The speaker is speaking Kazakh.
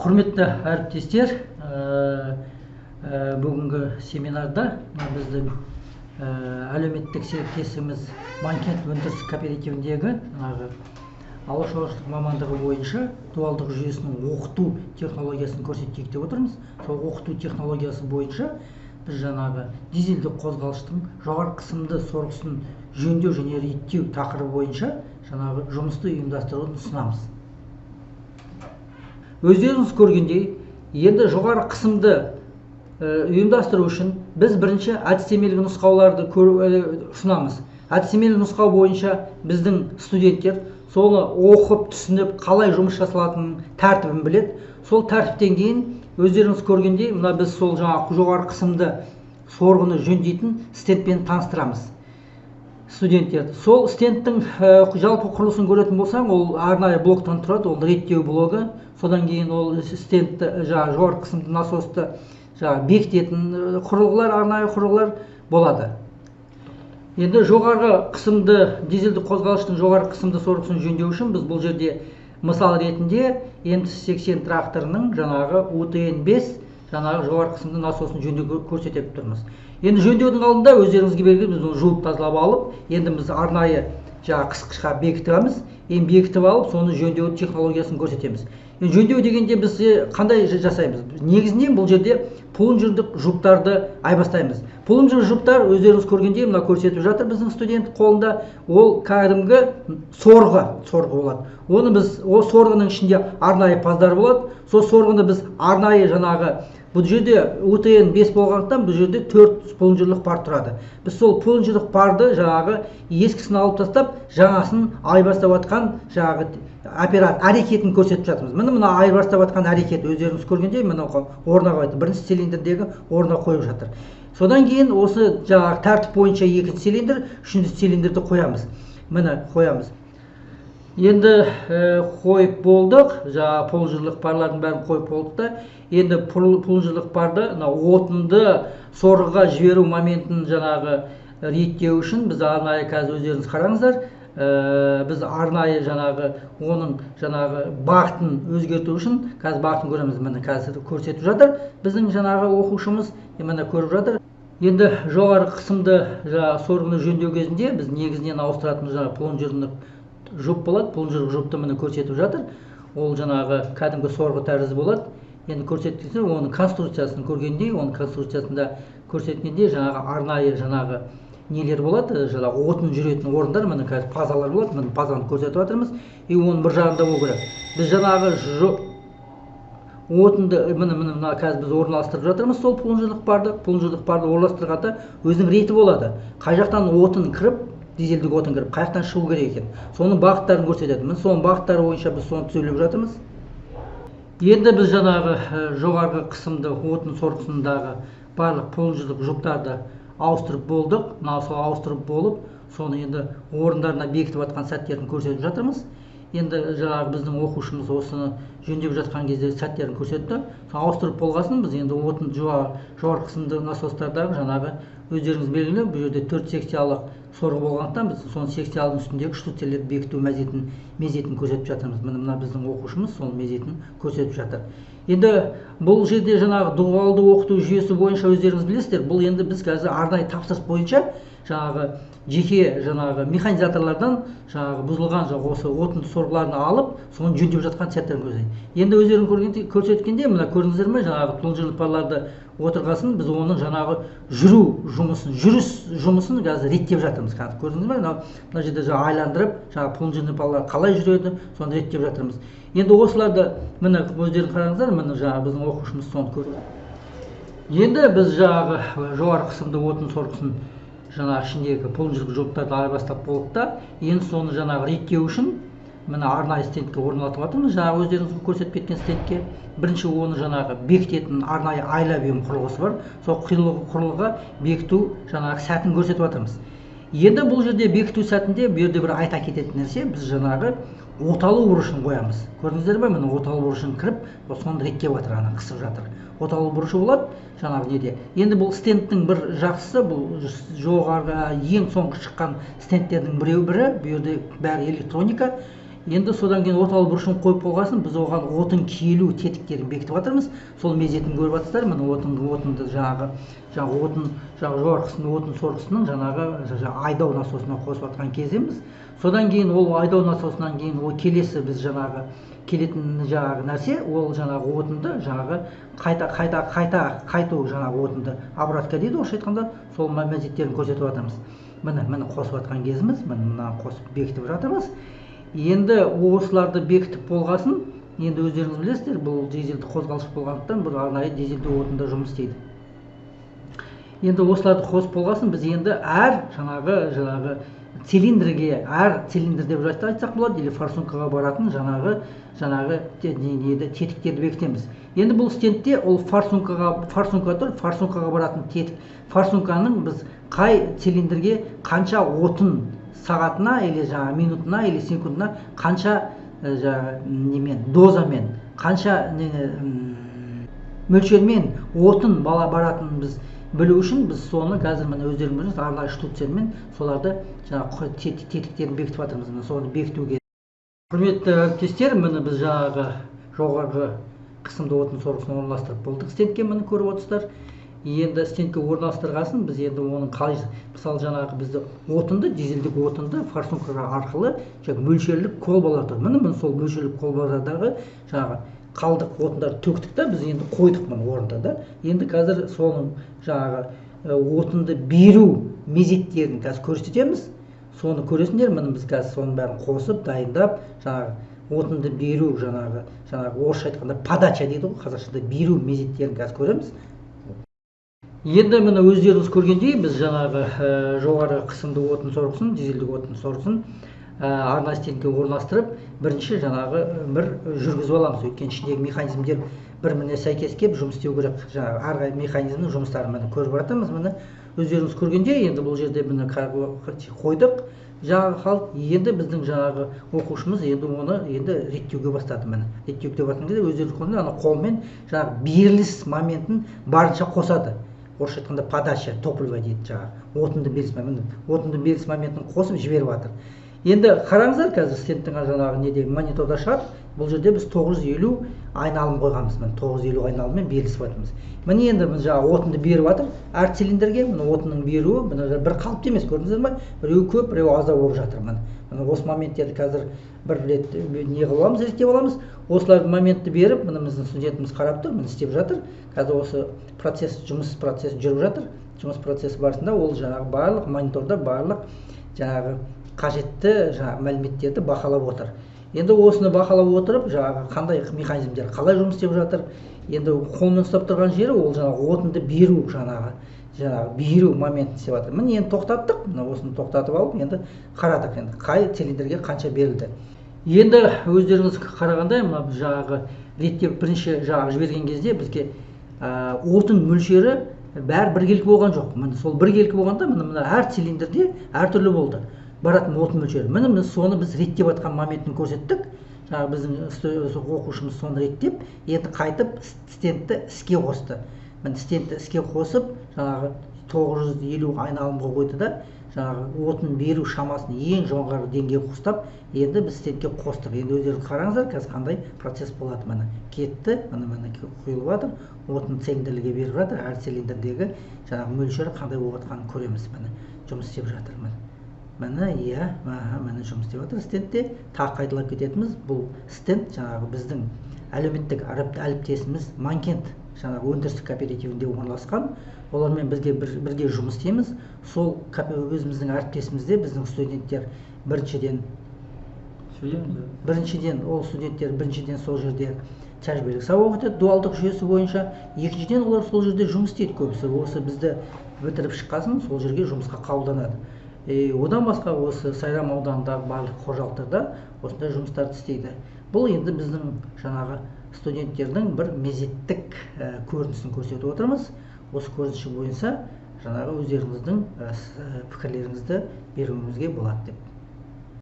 Құрметті әріптестер, бүгінгі семинарда біздің әлеуметтік серіктесіміз Манкент өндіріс кооперативіндегі ауыл шаруашылық мамандығы бойынша дуалдық жүйесінің оқыту технологиясын көрсетейік деп отырмыз. Сол оқыту технологиясы бойынша біз жаңағы дизельдік қозғалыштың жоғары қысымды сорғысын жөндеу және реттеу тақырыбы бойынша жаңағы жұмысты ұйымдастыруды ұсынамыз. Өздеріңіз көргендей, енді жоғары қысымды ұйымдастыру үшін біз бірінші әдістемелік нұсқауларды ұсынамыз. Әдістемелік нұсқау бойынша біздің студенттер соны оқып, түсініп, қалай жұмыс жасалатынын тәртібін біледі. Сол тәртіптен кейін өздеріңіз көргендей, мына біз сол жаңағы жоғары қысымды сорғыны жөндейтін стендпен таныстырамыз студенттерді. Сол стендтің жалпы құрылысын көретін болсаң, ол арнайы блоктан тұрады, ол реттеу блогы. Содан кейін ол стендті жоғары қысымды насосты бекітетін құрылғылар, арнайы құрылғылар болады. Енді жоғары қысымды дизельдік қозғалыштың жоғары қысымды сорғысын жөндеу үшін біз бұл жерде мысал ретінде М80 тракторының жаңағы УТН-5 жаңағы жоғары қысымды насосын жөндеу көрсетіп тұрмыз. Енді жөндеудің алдында өздеріңізге белгілі біз оны жуып тазалап алып, енді біз арнайы қысқышқа бекітеміз. Енді бекітіп алып, соны жөндеу технологиясын көрсетеміз. Жөндеу дегенде біз қандай жасаймыз? Негізінен бұл жерде плунжерлік жұптарды айбастаймыз. Плунжерлік жұптар өздеріңіз көргендей мына көрсетіп жатыр біздің студент қолында. Ол кәдімгі сорғы болады. Оны біз ол сорғының ішінде арнайы паздар болады. Сол сорғыны біз арнайы жаңағы бұл жерде УТН-5 болғандықтан бұл жерде 4 плунжерлік пар тұрады. Біз сол плунжерлік парды жаңағы ескісін алып тастап, жаңасын айбастап жатқан жаңағы әрекетін көрсетіп жатырмыз. Мына айырбастап жатқан әрекет өздеріңіз көргендей мына орнына қойды. Бірінші цилиндрдегі орнына қойып жатыр. Содан кейін осы жаңағы тәртіп бойынша екінші цилиндр, үшінші цилиндрді қоямыз. Міне қоямыз. Енді қойып болдық, жаңағы плунжерлік парлардың бәрін қойып болдық та, енді плунжерлік парды отынды сорғыға жіберу моментін жаңағы реттеу үшін біз арнайы қазір өздеріңіз қараңыздар, біз арнайы жаңағы оның жаңағы бағытын өзгерту үшін қазір бағытын көреміз. Міне қазір көрсетіп жатыр біздің жаңағы оқушымыз, міне көріп жатыр. Енді жоғары қысымды сорғыны жөндеу кезінде біз негізінен ауыстыратынымыз жаңағы плунжерлік жұп болады. Плунжерлік жұпты міне көрсетіп жатыр. Ол жаңағы кәдімгі сорғы тәрізді болады. Енді көрсеткенде оның конструкциясын көргендей, оның конструкциясында көрсеткенде жаңағы арнайы жаңағы нелер болады, жаңағы отын жүретін орындар, міне қазір пазалар болады. Міне пазаны көрсетіп жатырмыз. И оның бір жағында болу керек. Біз жаңағы отынды мына қазір біз орналастырып жатырмыз сол плунжерлік парды орналастырғанда өзінің реті болады. Қай жақтан отын кіріп, дизельдік отын кіріп, қай жақтан шығу керек екен. Соның бағыттарын көрсетеді. Міне соның бағыттары бойынша біз соны сөйлеп жатырмыз. Енді біз жаңағы жоғарғы қысымды отын сорғысындағы барлық плунжерлік жұптарды ауыстырып болдық. Сол ауыстырып болып, соны енді орындарына бекітіп жатқан сәттерін көрсетіп жатырмыз. Енді жаңағы біздің оқушымыз осыны жөндеп жатқан кезде сәттерін көрсетті. Ауыстырып болғасын біз енді отын жоғары қысымды насостардағы жаңағы өздеріңіз белгілі, бұл жерде 4 секциялық сорғы болғандықтан біз соны секциялың үстіндегі штуцерлерді бекіту мезетін көрсетіп жатырмыз. Мына біздің оқушымыз сол мезетін көрсетіп жатыр. Енді бұл жерде жаңағы дуалды оқыту жүйесі бойынша өздеріңіз білесіздер, бұл енді біз қазір арнайы тапсырыс бойынша жаңағы жеке жаңағы механизаторлардан жаңағы бұзылған осы отынды сорғыларын алып, соны жөндеп жатқан сәттерін көрсетеді. Енді өздерің көрсеткенде мына көрдіңіздер ме, жаңағы плунжерлік парларды отырғасын біз оның жаңағы жүріс жұмысын қазір реттеп жатырмыз. Көрдіңіз бе? Мына жерде айландырып, жаңағы плунжерлік парлар қалай жүреді, соны реттеп жатырмыз. Енді осыларды міне өздерің қараңыздар, міне жаңағы біздің оқушымыз соны көрді. Енді біз жаңағы жоғары қысымды отын сорғысын жаңағы ішіндегі плунжерлік жұптарды айырбастап болдық та, енді соны жаңағы реттеу үшін міне арнайы стендке орнатып жатырмыз. Жаңағы өздеріңіз көрсетіп кеткен стендке бірінші оны жаңағы бекітетін арнайы айлабем құрылғысы бар. Сол құрылғыға бекіту жаңағы сәтін көрсетіп жатырмыз. Енді бұл жерде бекіту сәтінде бұл жерде бір айта кететін нәрсе, біз жаңағы оталу бұрышын қоямыз. Көрдіңіздер бе? Міне оталу бұрышын кіріп, соны реттеп жатыр, ана қысып жатыр. Оталу бұрышы болады жаңағы неде. Енді бұл стендтің бір жақсысы, бұл жоғарғы ең соңғы шыққан стендтердің бірі, бұл жерде бәрі электроника. Енді содан кейін орталық бұрышын қойып болғасын біз оған отын киілу тетіктерін бекітіп жатырмыз. Сол мезетін көріп жатсыздар. Міне отынды жаңағы отын жоғарғысының отын сорғысының жаңағы айдау насосына қосып жатқан кезіміз. Содан кейін ол айдау насосынан кейін ол келесі біз жаңағы келетін нәрсе ол жаңағы отынды жаңағы қайту жаңағы отынды обратка дейді орысша айтқанда, сол мезеттерін көрсетіп жатырмыз. Міне қосып жатқан кезіміз, мына қосып бекітіп жатырмыз. Енді осыларды бекітіп болғасын, енді өздеріңіз білесіздер, бұл дизельді қозғалыш болғандықтан бұл арнайы дизельді отында жұмыс істейді. Енді осыларды қосып болғасын, біз енді әр жаңағы цилиндрге, әр цилиндр деп айтсақ болады, или форсункаға баратын жаңағы тетіктерді бекітеміз. Енді бұл стендте ол форсунка тұр, форсункаға баратын тетік. Форсунканың біз қай цилиндрге қанша отын сағатына, или минутына, или секундына қанша дозамен, қанша мөлшермен отын баратынын біз білу үшін біз соны қазір міне өздеріңіз білесіз арнайы штуцермен соларды тетіктерін бекітіп жатырмыз. Соны бекітуге. Құрметті әріптестер, міне біз жоғарғы қысымды отын сорғысын орналастырып болдық. Стендке міне көріп отырсыздар. Енді стендке орналастырғасын біз енді оның қалай, мысалы жаңағы бізді отынды, дизельдік отынды форсунка арқылы мөлшерлік колбалар тұр. Міне сол мөлшерлік колбалардағы жаңағы қалдық отындарды төктік та біз енді қойдық мына орында да. Енді қазір соның жаңағы отынды беру мезеттерін қазір көрсетеміз. Соны көресіңдер. Міне біз қазір соның бәрін қосып, дайындап, жаңағы отынды беру жаңағы орысша айтқанда подача дейді ғой, қазақшада беру мезеттерін қазір көреміз. Енді міне өздеріңіз көргендей біз жаңағы жоғары қысымды отын сорғысын, дизельдік отын сорғысын арнайы стендке орналастырып, бірінші жаңағы бір жүргізіп аламыз. Өйткені ішіндегі механизмдер бір-біріне сәйкес келіп жұмыс істеу керек. Жаңағы әрқай механизмнің жұмыстарын міне көріп жатырмыз. Міне өздеріңіз көргендей, енді бұл жерде міне қойдық. Енді біздің жаңағы оқушымыз енді оны реттеуге бастады. Міне реттеуге деп жатқан кезде өздеріңіз көргендей, ана қолмен жаңағы беріліс моментін барынша қосады. Орысша айтқанда подача, топливо дейді жаңағы отынды беріліс моментін. Отынды беріліс моментін қосып жіберіп жатыр. Енді қараңыздар, қазір стендтің жаңағы неде мониторда шығады. Бұл жерде біз 950 айналым қойғанбыз. Міне 950 айналыммен берілісіп жатырмыз. Міне енді біз жаңағы отынды беріп жатыр. Әр цилиндрге міне отынның беруі міне бір қалыпты емес, көрдіңіздер ме? Біреу көп, біреу аздау болып жатыр. Міне осы моменттерді қазір бір рет не қылып аламыз, реттеп аламыз. Осылардың моментті беріп, міне біздің студентіміз қарап тұр, міне істеп жатыр. Қазір осы жұмыс процесі жүріп жатыр. Жұмыс процесі барысында ол жаңағы барлық мониторда барлық жаңағы қажетті мәліметтерді бақылап отыр. Енді осыны бақылап отырып, жаңағы қандай механизмдер қалай жұмыс істеп жатыр. Енді қолмен ұстап тұрған жері ол жаңағы отынды беру беру моментін істеп жатыр. Міне енді тоқтаттық, мына осыны тоқтатып алып, енді қарадық, енді қай цилиндрге қанша берілді. Енді өздеріңіз қарағандай, мына жаңағы реттеп бірінші жаңағы жіберген кезде бізге отын мөлшері бәрі біркелкі болған жоқ. Міне сол біркелкі болғанда мына әр цилиндрде әртүрлі болды баратын отын мөлшері. Міне соны біз реттеп жатқан моментін көрсеттік. Жаңағы біздің оқушымыз соны реттеп, енді қайтып стендті іске қосты. Міне стендті іске қосып, жаңағы 950 айналымға қойды да, жаңағы отын беру шамасын ең жоғары деңгейге қостап, енді біз стендке қостық. Енді өздеріңіз қараңыздар, қазір қандай процесс болады. Міне кетті, міне құйылып жатыр, отын цилиндрге беріп жатыр. Әр цилиндрдегі жаңағы мөлшері қандай болып жатқанын көреміз. Міне жұмыс істеп жатыр. Міне міне жұмыс істеп жатыр стендте. Тағы қайталап кететініміз, бұл стенд жаңағы біздің әлеуметтік әріптесіміз Манкент жаңағы өндірістік кооперативінде орналасқан. Олармен бірге жұмыс істейміз. Сол өзіміздің әріптесімізде біздің студенттер біріншіден ол студенттер біріншіден сол жерде тәжірибелік сабақ өтеді дуалдық жүйесі бойынша. Екіншіден олар сол жерде жұмыс істейді көбісі. Осы бізді бітіріп шыққасын сол жерге жұмысқа қабылданады. Одан басқа осы Сайрам ауданындағы барлық қожалықтарда осындай жұмыстарды істейді. Бұл енді біздің жаңағы студенттердің бір мезеттік көрінісін көрсетіп отырмыз. Осы көрінісі бойынша жаңағы өздеріңіздің пікірлеріңізді беруіңізге болады деп